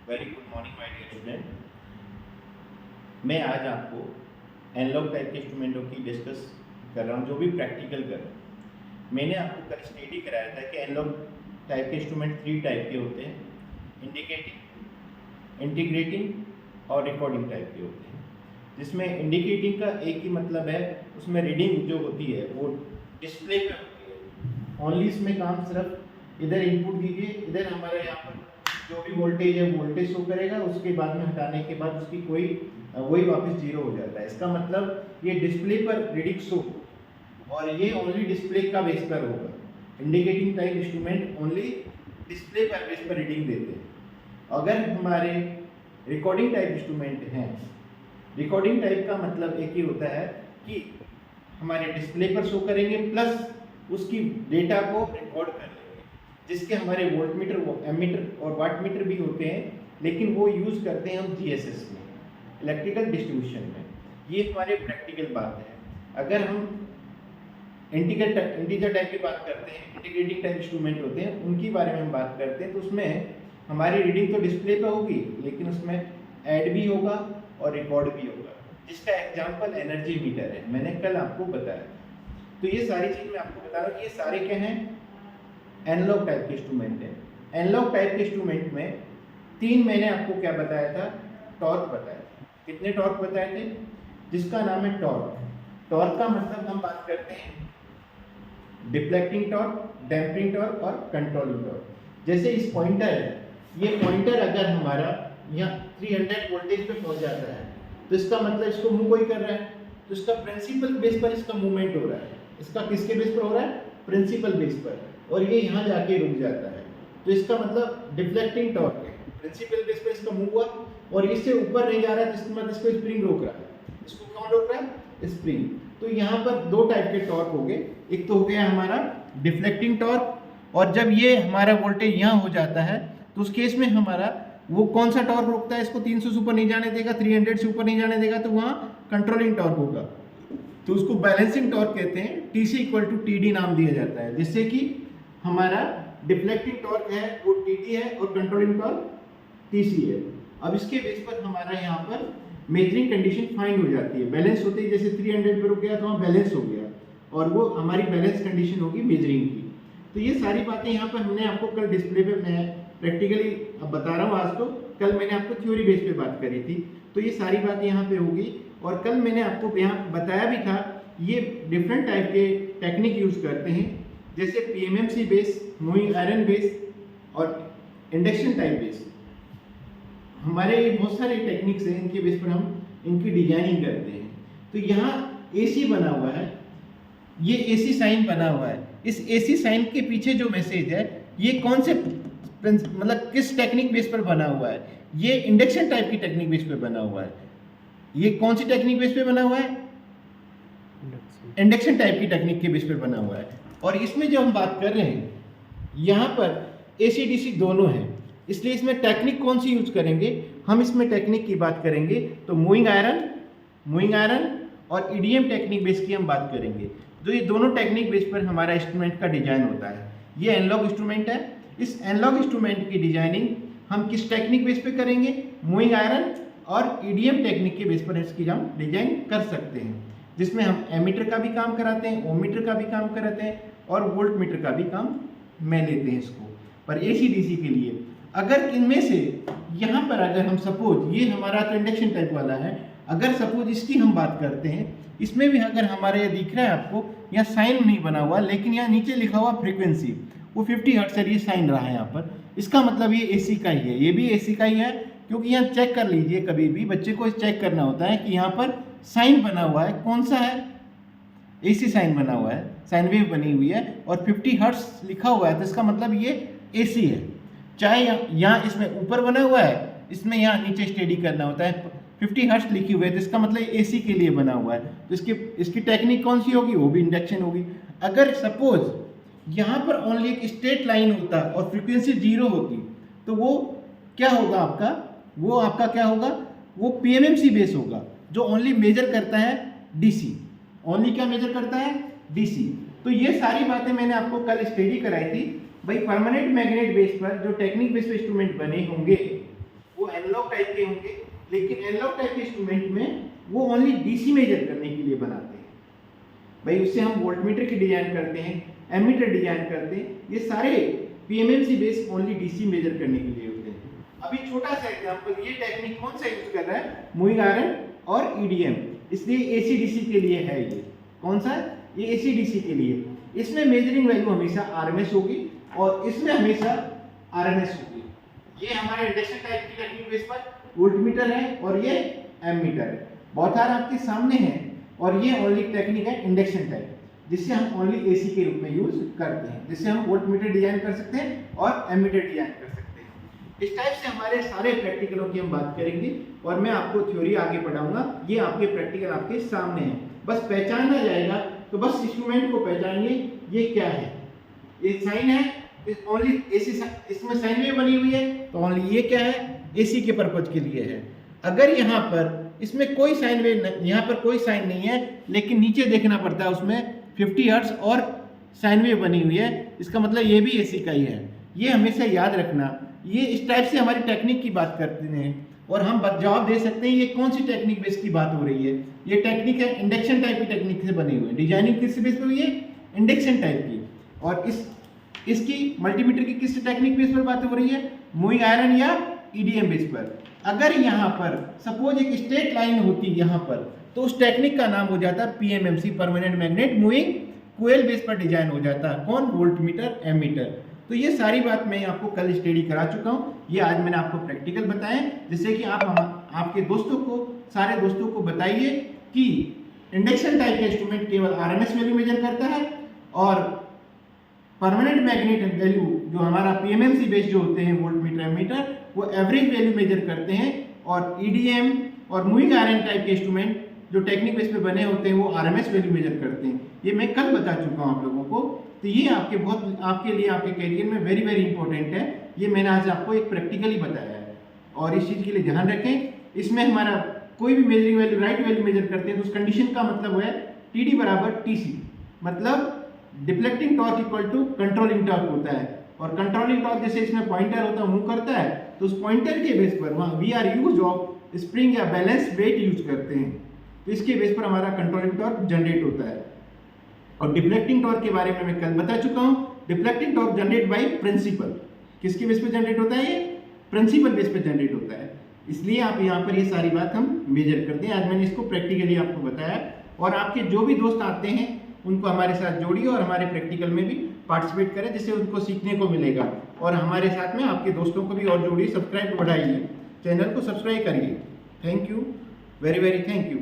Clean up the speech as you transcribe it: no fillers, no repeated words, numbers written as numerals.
Very good morning my dear student. मैं आज आपको एनालॉग टाइप के इंस्ट्रूमेंटों की डिस्कस कर रहा हूँ, जो भी प्रैक्टिकल कर रहा हूँ। मैंने आपको कल स्टडी कराया था कि एनालॉग टाइप के इंस्ट्रूमेंट 3 टाइप के होते हैं, इंडिकेटिंग, इंटीग्रेटिंग और रिकॉर्डिंग टाइप के होते हैं। जिसमें इंडिकेटिंग का एक ही मतलब है, उसमें रीडिंग जो होती है वो डिस्प्ले पे होती है। ओनली इसमें काम सिर्फ इधर इनपुट दीजिए, इधर हमारे यहाँ पर जो भी वोल्टेज है वोल्टेज शो करेगा, उसके बाद में हटाने के बाद उसकी कोई वही वापस जीरो हो जाता है। इसका मतलब ये डिस्प्ले पर रीडिंग शो, और ये ओनली डिस्प्ले का बेस पर होगा। Indicating type instrument only display पर बेस पर रीडिंग देते हैं। अगर हमारे रिकॉर्डिंग टाइप इंस्ट्रूमेंट हैं, रिकॉर्डिंग टाइप का मतलब एक ही होता है कि हमारे डिस्प्ले पर शो करेंगे प्लस उसकी डेटा को रिकॉर्ड कर लेंगे, जिसके हमारे वोल्टमीटर, एमीटर और वाटमीटर भी होते हैं, लेकिन वो यूज़ करते हैं हम जीएसएस में, इलेक्ट्रिकल डिस्ट्रीब्यूशन में। ये हमारे प्रैक्टिकल बात है। अगर हम इंटीजर टाइप की बात करते हैं, इंटीग्रेटिंग टाइप इंस्ट्रूमेंट होते हैं, उनकी बारे में हम बात करते हैं, तो उसमें हमारी रीडिंग तो डिस्प्ले पे होगी, लेकिन उसमें ऐड भी होगा और रिकॉर्ड भी होगा, जिसका एग्जाम्पल एनर्जी मीटर है, मैंने कल आपको बताया। तो ये सारी चीज़ मैं आपको बता रहा हूँ, ये सारे क्या हैं, एनालॉग टाइप के इंस्ट्रूमेंट है। एनालॉग टाइप के इंस्ट्रूमेंट में 3 मैंने आपको क्या बताया था, टॉर्क बताया था। कितने टॉर्क बताए थे? जिसका नाम है टॉर्क। टॉर्क का मतलब हम बात करते हैं डिफ्लेक्टिंग टॉर्क, डैम्पिंग टॉर्क और कंट्रोलिंग टॉर्क। जैसे इस पॉइंटर है, ये पॉइंटर अगर हमारा यहाँ 300 वोल्टेज पे पहुंच जाता है, तो इसका मतलब इसको मूव कोई कर रहा है, तो इसका प्रिंसिपल बेस पर इसका मूवमेंट हो रहा है। इसका किसके बेस पर हो रहा है? प्रिंसिपल बेस पर, और ये यहाँ जाके रुक जाता है, तो इसका मतलब डिफ्लेक्टिंग टॉर्क है। प्रिंसिपल बेस पर इसका मूव हुआ और इससे ऊपर नहीं जा रहा है, तो इसका मतलब इसको स्प्रिंग रोक रहा है। इसको कौन रोक रहा है? स्प्रिंग। तो यहाँ पर 2 टाइप के टॉर्क हो गए। एक तो हो गया हमारा डिफ्लेक्टिंग टॉर्क, और जब ये हमारा वोल्टेज यहाँ हो जाता है, तो उस केस में हमारा वो कौन सा टॉर्क रोकता है? इसको 300 से ऊपर नहीं जाने देगा, 300 से ऊपर नहीं जाने देगा, तो वहाँ कंट्रोलिंग टॉर्क होगा, तो उसको बैलेंसिंग टॉर्क कहते हैं। TC = TD नाम दिया जाता है, जिससे कि हमारा डिफ्लेक्टिंग टॉर्क है वो TD है और कंट्रोलिंग टॉर्क TC है। अब इसके बेस पर हमारा यहाँ पर मेजरिंग कंडीशन फाइंड हो जाती है। बैलेंस होते ही जैसे 300 पर रुक गया तो वहाँ बैलेंस हो गया, और वो हमारी बैलेंस कंडीशन होगी मेजरिंग की। तो ये सारी बातें यहाँ पर हमने आपको कल डिस्प्ले पे, मैं प्रैक्टिकली अब बता रहा हूँ आज, तो कल मैंने आपको थ्योरी बेस पे बात करी थी, तो ये सारी बातें यहाँ पे होगी। और कल मैंने आपको यहाँ बताया भी था, ये डिफरेंट टाइप के टेक्निक यूज करते हैं, जैसे PMMC base, moving iron base और इंडक्शन टाइप बेस। हमारे बहुत सारे टेक्निक्स हैं, इनके बेस पर हम इनकी डिजाइनिंग करते हैं। तो यहाँ AC बना हुआ है, ये AC साइन बना हुआ है। इस AC साइन के पीछे जो मैसेज है, ये कौन से मतलब किस टेक्निक बेस पर बना हुआ है? ये इंडक्शन टाइप की टेक्निक बेस पर बना हुआ है। ये कौन सी टेक्निक बेस पे बना हुआ है? इंडक्शन टाइप की टेक्निक के बेस पे बना हुआ है। और इसमें जो हम बात कर रहे हैं, यहाँ पर AC DC दोनों है, इसलिए इसमें टेक्निक कौन सी यूज करेंगे? हम इसमें टेक्निक की बात करेंगे तो मूविंग आयरन और EDM टेक्निक बेस की हम बात करेंगे। तो ये दोनों टेक्निक बेस पर हमारा इंस्ट्रूमेंट का डिजाइन होता है। ये एनालॉग इंस्ट्रूमेंट है। इस एनालॉग इंस्ट्रूमेंट की डिजाइनिंग हम किस टेक्निक बेस पे करेंगे? मूविंग आयरन और EDM टेक्निक के बेस पर इसकी हम डिजाइन कर सकते हैं, जिसमें हम एमीटर का भी काम कराते हैं, ओमीटर का भी काम कराते हैं और वोल्ट मीटर का भी काम में लेते हैं इसको। पर AC DC के लिए अगर इनमें से यहाँ पर अगर हम सपोज, ये हमारा तो इंडक्शन टाइप वाला है, अगर सपोज इसकी हम बात करते हैं, इसमें भी अगर हमारे ये दिख रहा है आपको, यहाँ साइन नहीं बना हुआ, लेकिन यहाँ नीचे लिखा हुआ फ्रीक्वेंसी, वो 50 हर्ट्ज से ये साइन रहा है यहाँ पर, इसका मतलब ये AC का ही है, ये भी AC का ही है। क्योंकि यहाँ चेक कर लीजिए, कभी भी बच्चे को चेक करना होता है कि यहाँ पर साइन बना हुआ है, कौन सा है? AC साइन बना हुआ है, साइन वेव बनी हुई है और 50 हर्ट्ज लिखा हुआ है, तो इसका मतलब ये AC है। चाहे यहाँ इसमें ऊपर बना हुआ है, इसमें यहाँ नीचे स्टडी करना होता है, 50 हर्ट्ज लिखी हुई है, तो इसका मतलब AC के लिए बना हुआ है। तो इसकी टेक्निक कौन सी होगी? वो भी इंडक्शन होगी। अगर सपोज यहाँ पर ओनली एक स्ट्रेट लाइन होता और फ्रीक्वेंसी 0 होती, तो वो क्या होगा आपका? वो आपका क्या होगा? वो PMMC बेस होगा, जो ओनली मेजर करता है DC। ओनली क्या मेजर करता है? DC। तो ये सारी बातें मैंने आपको कल स्टडी कराई थी। भाई परमानेंट मैग्नेट बेस पर जो टेक्निक बेस पे इंस्ट्रूमेंट बने होंगे, वो टाइप के होंगे, लेकिन एनालॉग टाइप के इंस्ट्रूमेंट में वो ओनली डीसी मेजर करने के लिए बनाते हैं। भाई उससे हम वोल्टमीटर की डिजाइन करते हैं, एमीटर डिजाइन करते हैं, ये सारे PMMC base only DC measure करने के लिए होते हैं। अभी छोटा सा एग्जांपल, ये टेक्निक कौन सा यूज कर रहा है, मूविंग आयरन और ईडीएम, इसलिए एसी डीसी के लिए है। ये कौन सा, ये एसी डीसी के लिए। इसमें मेजरिंग वैल्यू हमेशा आरएमएस होगी और इसमें हमेशा आरएमएस होगी। ये हमारे इंडक्शन टाइप की टेक्निक बेस पर वोल्टमीटर है और ये एमीटर है। बहुत सारे आपके सामने हैं और ये ओनली टेक्निक है इंडक्शन टाइप, जिससे हम ओनली एसी के रूप में यूज करते हैं, जिससे हम वोल्टमीटर डिजाइन कर सकते हैं और एमीटर डिजाइन कर सकते हैं। इस टाइप से हमारे सारे प्रैक्टिकलों की हम बात करेंगे और मैं आपको थ्योरी आगे पढ़ाऊंगा। ये आपके प्रैक्टिकल आपके सामने है, बस पहचाना जाएगा। तो बस इंस्ट्रूमेंट को पहचानिए, ये क्या है, ये साइन है, ओनली एसी, इसमें साइन वेव बनी हुई है, तो ओनली ये क्या है, एसी के पर्पज के लिए है। अगर यहाँ पर इसमें कोई साइन वेव, यहाँ पर कोई साइन नहीं है, लेकिन नीचे देखना पड़ता है, उसमें 50 हर्ट्ज और साइन वेव बनी हुई है, इसका मतलब ये भी एसी का ही है। ये हमेशा याद रखना। ये इस टाइप से हमारी टेक्निक की बात करते हैं और हम जवाब दे सकते हैं ये कौन सी टेक्निक बेस की बात हो रही है। ये टेक्निक है इंडक्शन टाइप की टेक्निक से बनी हुई है। डिजाइनिंग किस बेस पे हुई है, इंडक्शन टाइप की। और इसकी मल्टीमीटर की किस टेक्निक बेस पर बात हो रही है, मूविंग आयरन या ईडीएम बेस पर। अगर यहाँ पर सपोज एक स्ट्रेट लाइन होती यहाँ पर, तो उस टेक्निक का नाम हो जाता PMMC, permanent magnet moving coil base पर डिजाइन हो जाता है। कौन, वोल्टमीटर, एमीटर। तो ये सारी बात मैं आपको कल स्टडी करा चुका हूँ। ये आज मैंने आपको प्रैक्टिकल बताए, जिससे कि आप आपके दोस्तों को, सारे दोस्तों को बताइए कि इंडक्शन टाइप का इंस्ट्रूमेंट केवल आरएमएस वैल्यू मेजर करता है और परमानेंट मैग्नेट वैल्यू जो हमारा पीएमएमसी बेस जो होते हैं वोल्टमीटर, एमीटर, वो एवरेज वैल्यू मेजर करते हैं। और ईडीएम और मूविंग आयरन टाइप के इंस्ट्रूमेंट जो टेक्निक बेस पे बने होते हैं वो आरएमएस वैल्यू मेजर करते हैं। ये मैं कल बता चुका हूँ आप लोगों को। तो ये आपके लिए, आपके करियर में वेरी वेरी इंपॉर्टेंट है। ये मैंने आज आपको एक प्रैक्टिकली बताया है और इस चीज़ के लिए ध्यान रखें। इसमें हमारा कोई भी measuring value, right value major करते हैं तो उस कंडीशन का मतलब है टीडी बराबर टीसी, मतलब deflecting torque equal to controlling torque होता है। और कंट्रोलिंग टॉर्क जैसे इसमें पॉइंटर होता है, मूव करता है, तो उस पॉइंटर के बेस पर वहाँ we are use of spring या बैलेंस वेट यूज करते हैं, तो इसके बेस पर हमारा कंट्रोलिंग टॉर्क जनरेट होता है। और डिफ्लेक्टिंग टॉर्क के बारे में मैं कल बता चुका हूँ। Deflecting torque generate by principle, किसके बेस पे जनरेट होता है, ये प्रिंसिपल बेस पे जनरेट होता है। इसलिए आप यहाँ पर ये सारी बात हम मेजर करते हैं। आज मैंने इसको प्रैक्टिकली आपको बताया और आपके जो भी दोस्त आते हैं उनको हमारे साथ जोड़िए और हमारे प्रैक्टिकल में भी पार्टिसिपेट करें, जिससे उनको सीखने को मिलेगा। और हमारे साथ में आपके दोस्तों को भी और जोड़िए, सब्सक्राइब बढ़ाइए, चैनल को सब्सक्राइब करिए। Thank you, very very thank you.